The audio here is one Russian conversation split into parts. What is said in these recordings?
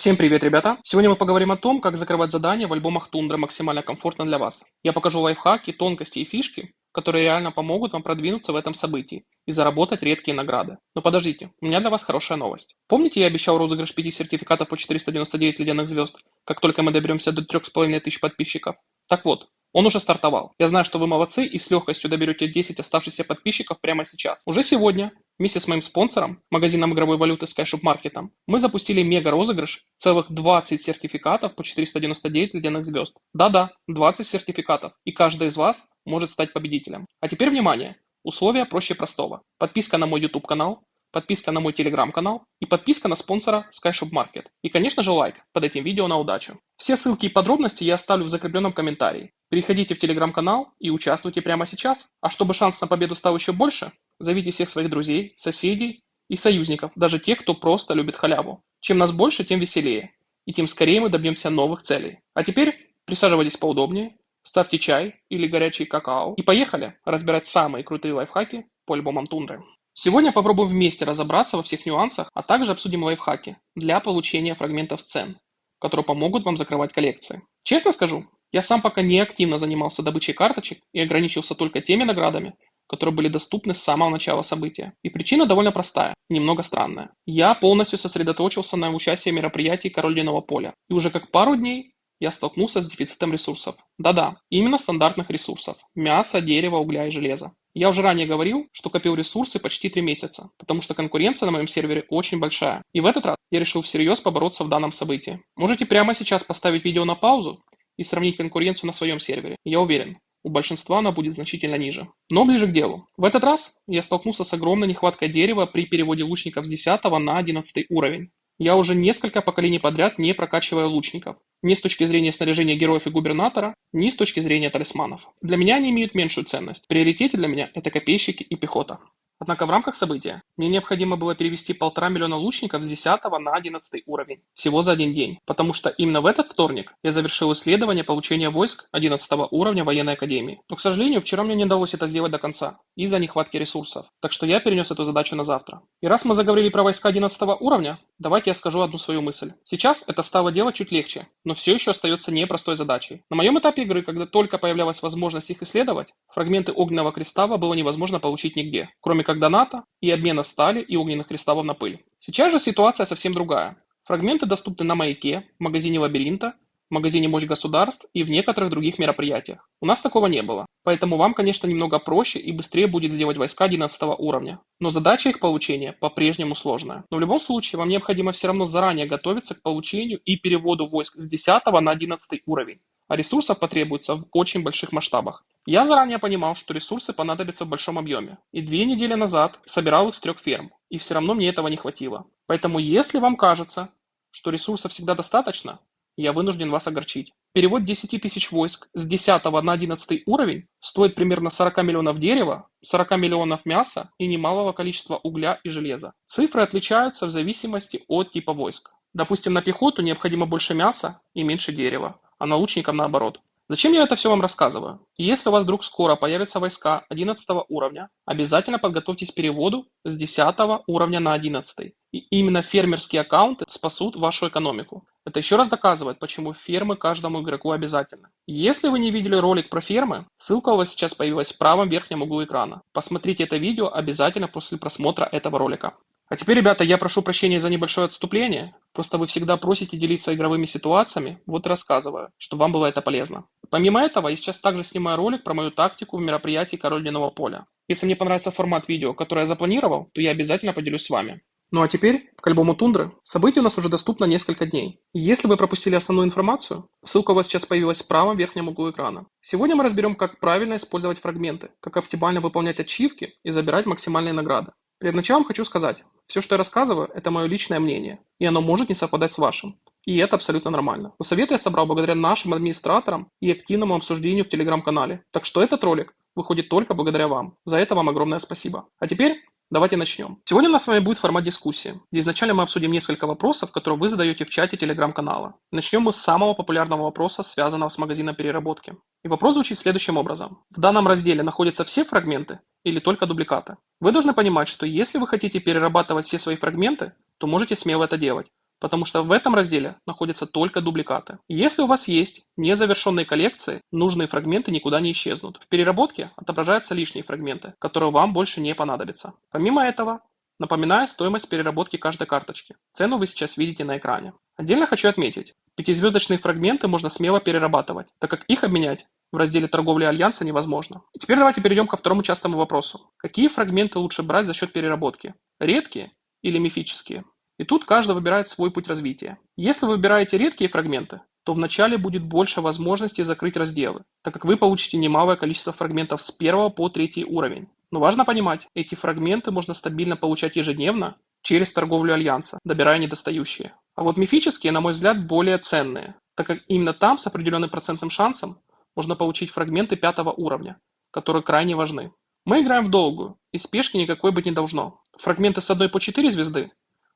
Всем привет, ребята! Сегодня мы поговорим о том, как закрывать задания в альбомах Тундра максимально комфортно для вас. Я покажу лайфхаки, тонкости и фишки, которые реально помогут вам продвинуться в этом событии и заработать редкие награды. Но подождите, у меня для вас хорошая новость. Помните, я обещал розыгрыш 5 сертификатов по 499 ледяных звезд, как только мы доберемся до 3500 подписчиков? Так вот, он уже стартовал. Я знаю, что вы молодцы и с легкостью доберете 10 оставшихся подписчиков прямо сейчас. Уже сегодня, вместе с моим спонсором, магазином игровой валюты SkyShop Market, мы запустили мега-розыгрыш целых 20 сертификатов по 499 ледяных звезд. Да-да, 20 сертификатов. И каждый из вас может стать победителем. А теперь внимание! Условия проще простого. Подписка на мой YouTube канал, подписка на мой Telegram-канал и подписка на спонсора SkyShop Market. И, конечно же, лайк под этим видео на удачу. Все ссылки и подробности я оставлю в закрепленном комментарии. Переходите в Telegram-канал и участвуйте прямо сейчас. А чтобы шанс на победу стал еще больше, зовите всех своих друзей, соседей и союзников, даже тех, кто просто любит халяву. Чем нас больше, тем веселее. И тем скорее мы добьемся новых целей. А теперь присаживайтесь поудобнее, ставьте чай или горячий какао и поехали разбирать самые крутые лайфхаки по альбомам Тундры. Сегодня попробуем вместе разобраться во всех нюансах, а также обсудим лайфхаки для получения фрагментов цен, которые помогут вам закрывать коллекции. Честно скажу, я сам пока не активно занимался добычей карточек и ограничился только теми наградами, которые были доступны с самого начала события. И причина довольно простая, немного странная. Я полностью сосредоточился на участии в мероприятии «Король Ледяного поля». И уже как пару дней я столкнулся с дефицитом ресурсов. Да-да, именно стандартных ресурсов. Мяса, дерева, угля и железа. Я уже ранее говорил, что копил ресурсы почти 3 месяца, потому что конкуренция на моем сервере очень большая. И в этот раз я решил всерьез побороться в данном событии. Можете прямо сейчас поставить видео на паузу и сравнить конкуренцию на своем сервере. Я уверен, у большинства она будет значительно ниже. Но ближе к делу. В этот раз я столкнулся с огромной нехваткой дерева при переводе лучников с 10 на 11 уровень. Я уже несколько поколений подряд не прокачиваю лучников. Ни с точки зрения снаряжения героев и губернатора, ни с точки зрения талисманов. Для меня они имеют меньшую ценность. В приоритете для меня это копейщики и пехота. Однако в рамках события мне необходимо было перевести 1,5 миллиона лучников с 10 на 11 уровень. Всего за один день. Потому что именно в этот вторник я завершил исследование получения войск 11 уровня военной академии. Но, к сожалению, вчера мне не удалось это сделать до конца. Из-за нехватки ресурсов. Так что я перенес эту задачу на завтра. И раз мы заговорили про войска 11 уровня, давайте я скажу одну свою мысль. Сейчас это стало делать чуть легче, но все еще остается непростой задачей. На моем этапе игры, когда только появлялась возможность их исследовать, фрагменты огненного кристалла было невозможно получить нигде, кроме как доната и обмена стали и огненных кристаллов на пыль. Сейчас же ситуация совсем другая. Фрагменты доступны на маяке, в магазине лабиринта, в магазине Мощь Государств и в некоторых других мероприятиях. У нас такого не было. Поэтому вам, конечно, немного проще и быстрее будет сделать войска 11 уровня. Но задача их получения по-прежнему сложная. Но в любом случае вам необходимо все равно заранее готовиться к получению и переводу войск с 10 на 11 уровень. А ресурсов потребуется в очень больших масштабах. Я заранее понимал, что ресурсы понадобятся в большом объеме. И 2 недели назад собирал их с 3 ферм. И все равно мне этого не хватило. Поэтому если вам кажется, что ресурсов всегда достаточно, я вынужден вас огорчить. Перевод 10 тысяч войск с 10 на 11 уровень стоит примерно 40 миллионов дерева, 40 миллионов мяса и немалого количества угля и железа. Цифры отличаются в зависимости от типа войск. Допустим, на пехоту необходимо больше мяса и меньше дерева, а на лучников наоборот. Зачем я это все вам рассказываю? Если у вас вдруг скоро появятся войска 11 уровня, обязательно подготовьтесь к переводу с 10 уровня на 11. И именно фермерские аккаунты спасут вашу экономику. Это еще раз доказывает, почему фермы каждому игроку обязательны. Если вы не видели ролик про фермы, ссылка у вас сейчас появилась в правом верхнем углу экрана. Посмотрите это видео обязательно после просмотра этого ролика. А теперь, ребята, я прошу прощения за небольшое отступление. Просто вы всегда просите делиться игровыми ситуациями, вот и рассказываю, чтобы вам было это полезно. Помимо этого, я сейчас также снимаю ролик про мою тактику в мероприятии «Король Ледяного поля». Если мне понравится формат видео, который я запланировал, то я обязательно поделюсь с вами. Ну а теперь к альбому Тундры. Событие у нас уже доступно несколько дней. Если вы пропустили основную информацию, ссылка у вас сейчас появилась в правом верхнем углу экрана. Сегодня мы разберем, как правильно использовать фрагменты, как оптимально выполнять ачивки и забирать максимальные награды. Перед началом хочу сказать, все, что я рассказываю, это мое личное мнение, и оно может не совпадать с вашим. И это абсолютно нормально. Но советы я собрал благодаря нашим администраторам и активному обсуждению в телеграм-канале. Так что этот ролик выходит только благодаря вам. За это вам огромное спасибо. А теперь давайте начнем. Сегодня у нас с вами будет формат дискуссии, где изначально мы обсудим несколько вопросов, которые вы задаете в чате телеграм-канала. Начнем мы с самого популярного вопроса, связанного с магазином переработки. И вопрос звучит следующим образом. В данном разделе находятся все фрагменты или только дубликаты? Вы должны понимать, что если вы хотите перерабатывать все свои фрагменты, то можете смело это делать. потому что в этом разделе находятся только дубликаты. Если у вас есть незавершенные коллекции, нужные фрагменты никуда не исчезнут. В переработке отображаются лишние фрагменты, которые вам больше не понадобятся. Помимо этого, напоминаю стоимость переработки каждой карточки. Цену вы сейчас видите на экране. Отдельно хочу отметить, пятизвездочные фрагменты можно смело перерабатывать, так как их обменять в разделе торговли Альянса невозможно. И теперь давайте перейдем ко второму частому вопросу. Какие фрагменты лучше брать за счет переработки? Редкие или мифические? И тут каждый выбирает свой путь развития. Если вы выбираете редкие фрагменты, то вначале будет больше возможностей закрыть разделы, так как вы получите немалое количество фрагментов с 1 по 3 уровень. Но важно понимать, эти фрагменты можно стабильно получать ежедневно через торговлю Альянса, добирая недостающие. А вот мифические, на мой взгляд, более ценные, так как именно там с определенным процентным шансом можно получить фрагменты 5 уровня, которые крайне важны. Мы играем в долгую, и спешки никакой быть не должно. Фрагменты с 1 по 4 звезды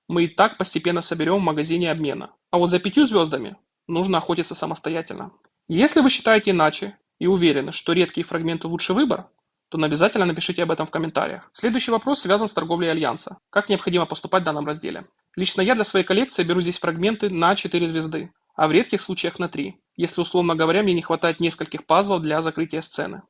мы и так постепенно соберем в магазине обмена. А вот за 5 звездами нужно охотиться самостоятельно. Если вы считаете иначе и уверены, что редкие фрагменты лучший выбор, то обязательно напишите об этом в комментариях. Следующий вопрос связан с торговлей Альянса. Как необходимо поступать в данном разделе? Лично я для своей коллекции беру здесь фрагменты на 4 звезды, а в редких случаях на 3, если, условно говоря, мне не хватает нескольких пазлов для закрытия сцены.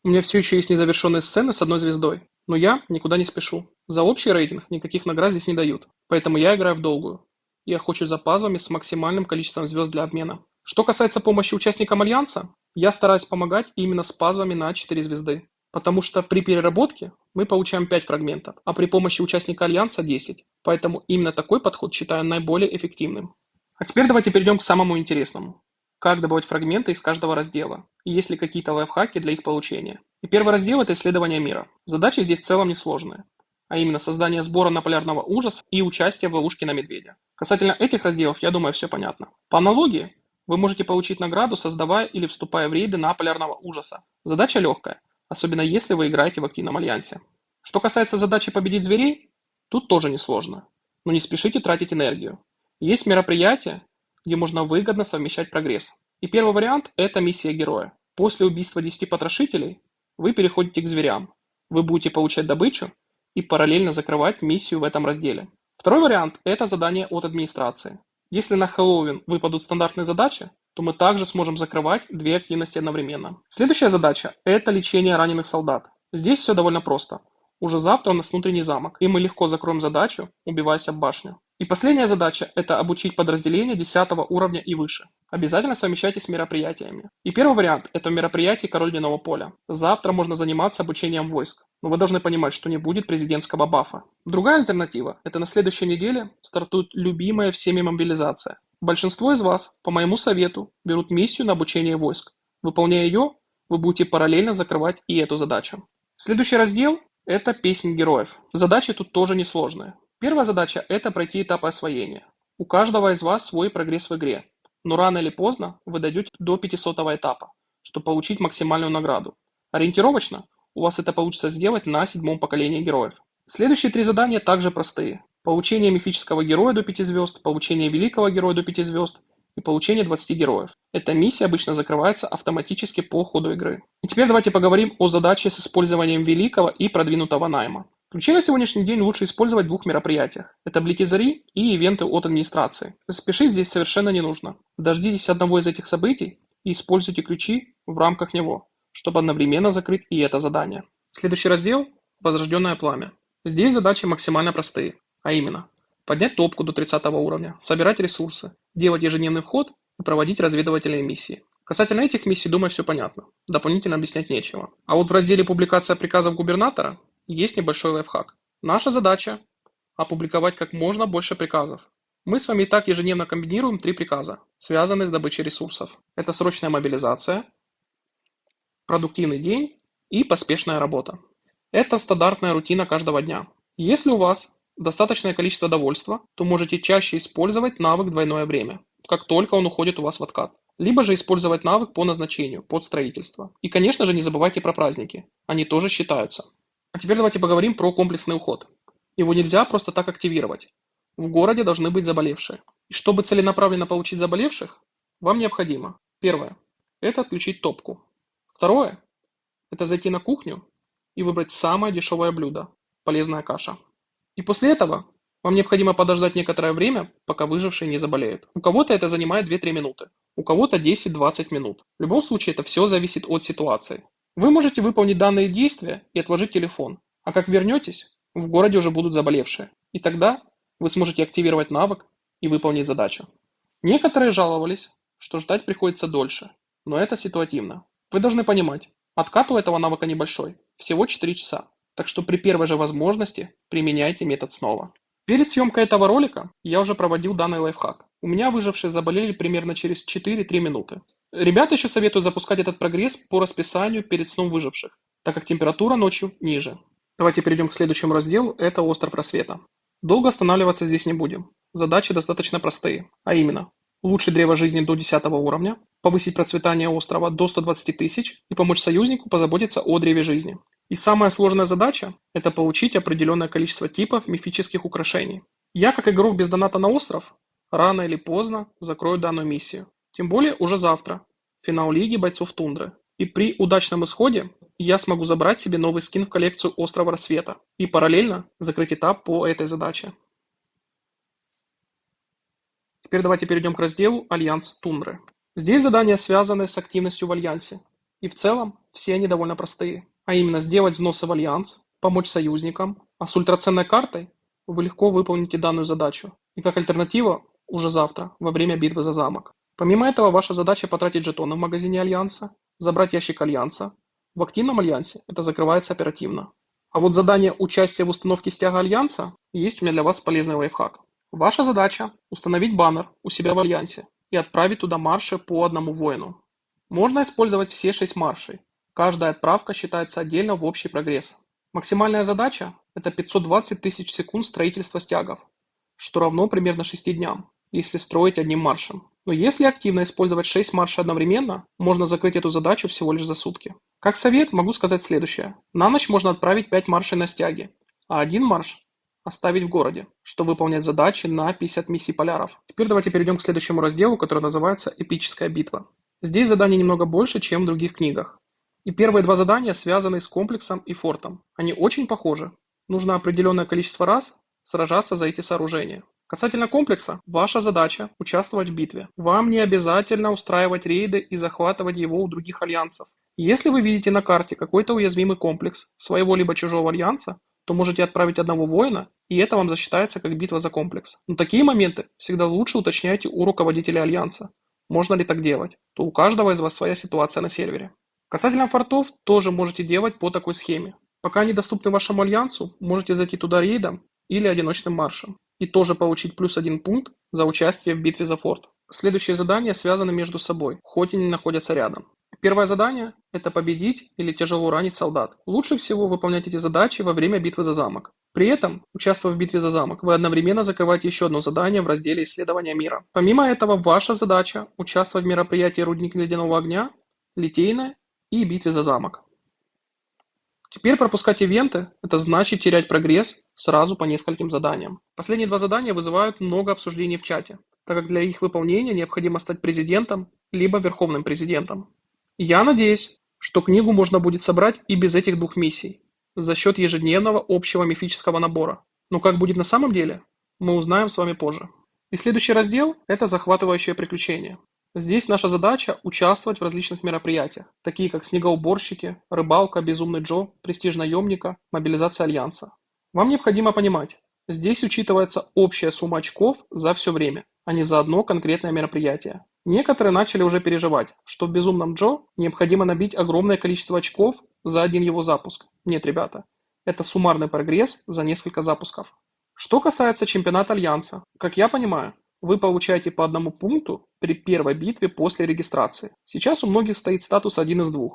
У меня все еще есть незавершенные сцены с 1 звездой, но я никуда не спешу. За общий рейтинг никаких наград здесь не дают, поэтому я играю в долгую. Я охочусь за пазлами с максимальным количеством звезд для обмена. Что касается помощи участникам Альянса, я стараюсь помогать именно с пазлами на 4 звезды, потому что при переработке мы получаем 5 фрагментов, а при помощи участника Альянса 10, поэтому именно такой подход считаю наиболее эффективным. А теперь давайте перейдем к самому интересному. Как добавить фрагменты из каждого раздела, и есть ли какие-то лайфхаки для их получения. И первый раздел – это исследование мира. Задачи здесь в целом несложные, а именно создание сбора на полярного ужаса и участие в ловушке на медведя. Касательно этих разделов, я думаю, все понятно. По аналогии, вы можете получить награду, создавая или вступая в рейды на полярного ужаса. Задача легкая, особенно если вы играете в активном альянсе. Что касается задачи победить зверей, тут тоже несложно. Но не спешите тратить энергию. Есть мероприятия, где можно выгодно совмещать прогресс. И первый вариант – это миссия героя. После убийства 10 потрошителей вы переходите к зверям. Вы будете получать добычу и параллельно закрывать миссию в этом разделе. Второй вариант – это задание от администрации. Если на Хэллоуин выпадут стандартные задачи, то мы также сможем закрывать 2 активности одновременно. Следующая задача – это лечение раненых солдат. Здесь все довольно просто. Уже завтра у нас внутренний замок, и мы легко закроем задачу, убиваясь об башню. И последняя задача – это обучить подразделение 10 уровня и выше. Обязательно совмещайте с мероприятиями. И первый вариант – это мероприятие «Король Ледяного поля». Завтра можно заниматься обучением войск, но вы должны понимать, что не будет президентского бафа. Другая альтернатива – это на следующей неделе стартует любимая всеми мобилизация. Большинство из вас, по моему совету, берут миссию на обучение войск. Выполняя ее, вы будете параллельно закрывать и эту задачу. Следующий раздел – это «Песнь героев». Задачи тут тоже несложные. Первая задача – это пройти этапы освоения. У каждого из вас свой прогресс в игре, но рано или поздно вы дойдете до 500 этапа, чтобы получить максимальную награду. Ориентировочно у вас это получится сделать на 7 поколении героев. Следующие 3 задания также простые. Получение мифического героя до 5 звезд, получение великого героя до 5 звезд и получение 20 героев. Эта миссия обычно закрывается автоматически по ходу игры. И теперь давайте поговорим о задаче с использованием великого и продвинутого найма. Ключи на сегодняшний день лучше использовать в 2 мероприятиях. Это Блики Зари и ивенты от администрации. Спешить здесь совершенно не нужно. Дождитесь одного из этих событий и используйте ключи в рамках него, чтобы одновременно закрыть и это задание. Следующий раздел – Возрожденное пламя. Здесь задачи максимально простые, а именно поднять топку до 30 уровня, собирать ресурсы, делать ежедневный вход и проводить разведывательные миссии. Касательно этих миссий, думаю, все понятно. Дополнительно объяснять нечего. А вот в разделе «Публикация приказов губернатора» есть небольшой лайфхак. Наша задача – опубликовать как можно больше приказов. Мы с вами и так ежедневно комбинируем 3 приказа, связанные с добычей ресурсов. Это срочная мобилизация, продуктивный день и поспешная работа. Это стандартная рутина каждого дня. Если у вас достаточное количество довольства, то можете чаще использовать навык «Двойное время», как только он уходит у вас в откат. Либо же использовать навык по назначению, под строительство. И, конечно же, не забывайте про праздники. Они тоже считаются. А теперь давайте поговорим про комплексный уход. Его нельзя просто так активировать. В городе должны быть заболевшие. И чтобы целенаправленно получить заболевших, вам необходимо: первое – это отключить топку. Второе – это зайти на кухню и выбрать самое дешевое блюдо – полезная каша. И после этого Вам необходимо подождать некоторое время, пока выжившие не заболеют. У кого-то это занимает 2-3 минуты, у кого-то 10-20 минут. В любом случае это все зависит от ситуации. Вы можете выполнить данные действия и отложить телефон, а как вернетесь, в городе уже будут заболевшие. И тогда вы сможете активировать навык и выполнить задачу. Некоторые жаловались, что ждать приходится дольше, но это ситуативно. Вы должны понимать, откат у этого навыка небольшой, всего 4 часа, так что при первой же возможности применяйте метод снова. Перед съемкой этого ролика я уже проводил данный лайфхак. У меня выжившие заболели примерно через 4-3 минуты. Ребята еще советуют запускать этот прогресс по расписанию перед сном выживших, так как температура ночью ниже. Давайте перейдем к следующему разделу, это остров рассвета. Долго останавливаться здесь не будем. Задачи достаточно простые, а именно улучшить древо жизни до 10 уровня, повысить процветание острова до 120 тысяч и помочь союзнику позаботиться о древе жизни. И самая сложная задача – это получить определенное количество типов мифических украшений. Я, как игрок без доната на остров, рано или поздно закрою данную миссию. Тем более уже завтра, финал Лиги бойцов Тундры. И при удачном исходе я смогу забрать себе новый скин в коллекцию Острова Рассвета и параллельно закрыть этап по этой задаче. Теперь давайте перейдем к разделу «Альянс Тундры». Здесь задания связаны с активностью в Альянсе. И в целом все они довольно простые. А именно сделать взносы в Альянс, помочь союзникам, а с ультраценной картой вы легко выполните данную задачу. И как альтернатива уже завтра, во время битвы за замок. Помимо этого, ваша задача потратить жетоны в магазине Альянса, забрать ящик Альянса. В активном Альянсе это закрывается оперативно. А вот задание «Участие в установке стяга Альянса» есть у меня для вас полезный лайфхак. Ваша задача – установить баннер у себя в Альянсе и отправить туда марши по одному воину. Можно использовать все 6 маршей. Каждая отправка считается отдельно в общий прогресс. Максимальная задача – это 520 тысяч секунд строительства стягов, что равно примерно 6 дням, если строить одним маршем. Но если активно использовать 6 маршей одновременно, можно закрыть эту задачу всего лишь за сутки. Как совет могу сказать следующее. На ночь можно отправить 5 маршей на стяги, а один марш оставить в городе, чтобы выполнять задачи на 50 миссий поляров. Теперь давайте перейдем к следующему разделу, который называется «Эпическая битва». Здесь заданий немного больше, чем в других книгах. И первые 2 задания связаны с комплексом и фортом. Они очень похожи. Нужно определенное количество раз сражаться за эти сооружения. Касательно комплекса, ваша задача – участвовать в битве. Вам не обязательно устраивать рейды и захватывать его у других альянсов. Если вы видите на карте какой-то уязвимый комплекс своего либо чужого альянса, то можете отправить одного воина, и это вам засчитается как битва за комплекс. Но такие моменты всегда лучше уточняйте у руководителя альянса. Можно ли так делать? То у каждого из вас своя ситуация на сервере. Касательно фортов, тоже можете делать по такой схеме. Пока они доступны вашему альянсу, можете зайти туда рейдом или одиночным маршем. И тоже получить +1 пункт за участие в битве за форт. Следующие задания связаны между собой, хоть и не находятся рядом. Первое задание – это победить или тяжело ранить солдат. Лучше всего выполнять эти задачи во время битвы за замок. При этом, участвуя в битве за замок, вы одновременно закрываете еще одно задание в разделе «Исследования мира». Помимо этого, ваша задача – участвовать в мероприятии «Рудник ледяного огня», «Литейное» и «Битве за замок». Теперь пропускать ивенты – это значит терять прогресс сразу по нескольким заданиям. Последние 2 задания вызывают много обсуждений в чате, так как для их выполнения необходимо стать президентом либо верховным президентом. Я надеюсь, что книгу можно будет собрать и без этих 2 миссий, за счет ежедневного общего мифического набора. Но как будет на самом деле, мы узнаем с вами позже. И следующий раздел – это захватывающее приключение. Здесь наша задача – участвовать в различных мероприятиях, такие как снегоуборщики, рыбалка, безумный Джо, престиж наемника, мобилизация альянса. Вам необходимо понимать, здесь учитывается общая сумма очков за все время, а не за одно конкретное мероприятие. Некоторые начали уже переживать, что в безумном Джо необходимо набить огромное количество очков за один его запуск. Нет, ребята, это суммарный прогресс за несколько запусков. Что касается чемпионата альянса, как я понимаю, вы получаете по 1 пункту при первой битве после регистрации. Сейчас у многих стоит статус 1 из 2,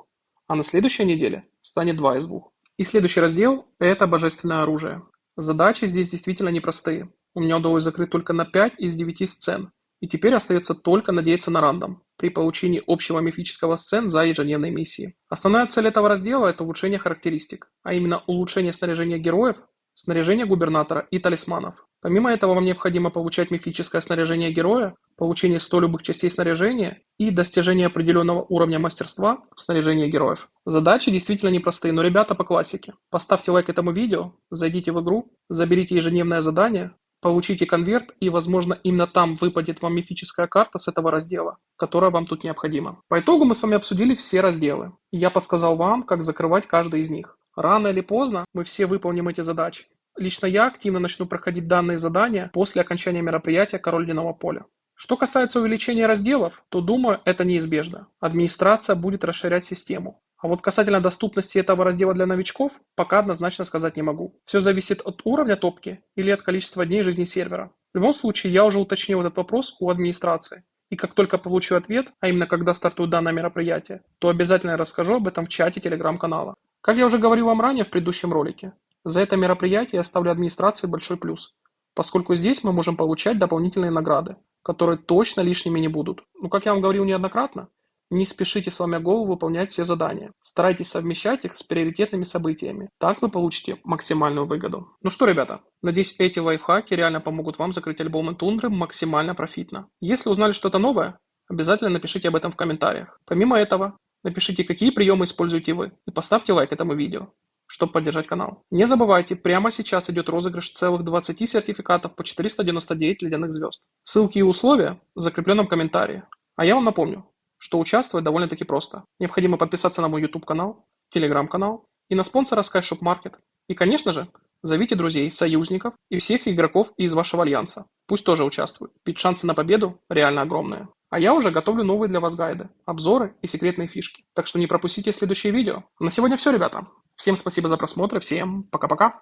а на следующей неделе станет 2 из 2. И следующий раздел – это божественное оружие. Задачи здесь действительно непростые. У меня удалось закрыть только на 5 из 9 сцен. И теперь остается только надеяться на рандом при получении общего мифического сцен за ежедневные миссии. Основная цель этого раздела – это улучшение характеристик, а именно улучшение снаряжения героев, снаряжение губернатора и талисманов. Помимо этого вам необходимо получать мифическое снаряжение героя, получение 100 любых частей снаряжения и достижение определенного уровня мастерства в снаряжении героев. Задачи действительно непростые, но ребята по классике. Поставьте лайк этому видео, зайдите в игру, заберите ежедневное задание, получите конверт, и, возможно, именно там выпадет вам мифическая карта с этого раздела, которая вам тут необходима. По итогу мы с вами обсудили все разделы, и я подсказал вам, как закрывать каждый из них. Рано или поздно мы все выполним эти задачи. Лично я активно начну проходить данные задания после окончания мероприятия «Король Ледяного поля». Что касается увеличения разделов, то, думаю, это неизбежно. Администрация будет расширять систему. А вот касательно доступности этого раздела для новичков, пока однозначно сказать не могу. Все зависит от уровня топки или от количества дней жизни сервера. В любом случае, я уже уточнил этот вопрос у администрации. И как только получу ответ, а именно когда стартует данное мероприятие, то обязательно расскажу об этом в чате телеграм-канала. Как я уже говорил вам ранее в предыдущем ролике, за это мероприятие я ставлю администрации большой плюс, поскольку здесь мы можем получать дополнительные награды, которые точно лишними не будут. Но, как я вам говорил неоднократно, не спешите, сломя голову, выполнять все задания. Старайтесь совмещать их с приоритетными событиями. Так вы получите максимальную выгоду. Ну что, ребята, надеюсь, эти лайфхаки реально помогут вам закрыть альбомы тундры максимально профитно. Если узнали что-то новое, обязательно напишите об этом в комментариях. Помимо этого, напишите, какие приемы используете вы, и поставьте лайк этому видео, чтобы поддержать канал. Не забывайте, прямо сейчас идет розыгрыш целых 20 сертификатов по 499 ледяных звезд. Ссылки и условия в закрепленном комментарии. А я вам напомню, что участвовать довольно-таки просто. Необходимо подписаться на мой YouTube-канал, Telegram-канал и на спонсора SkyShop Market. И, конечно же, зовите друзей, союзников и всех игроков из вашего альянса. Пусть тоже участвуют, ведь шансы на победу реально огромные. А я уже готовлю новые для вас гайды, обзоры и секретные фишки. Так что не пропустите следующее видео. На сегодня все, ребята. Всем спасибо за просмотр, всем пока-пока.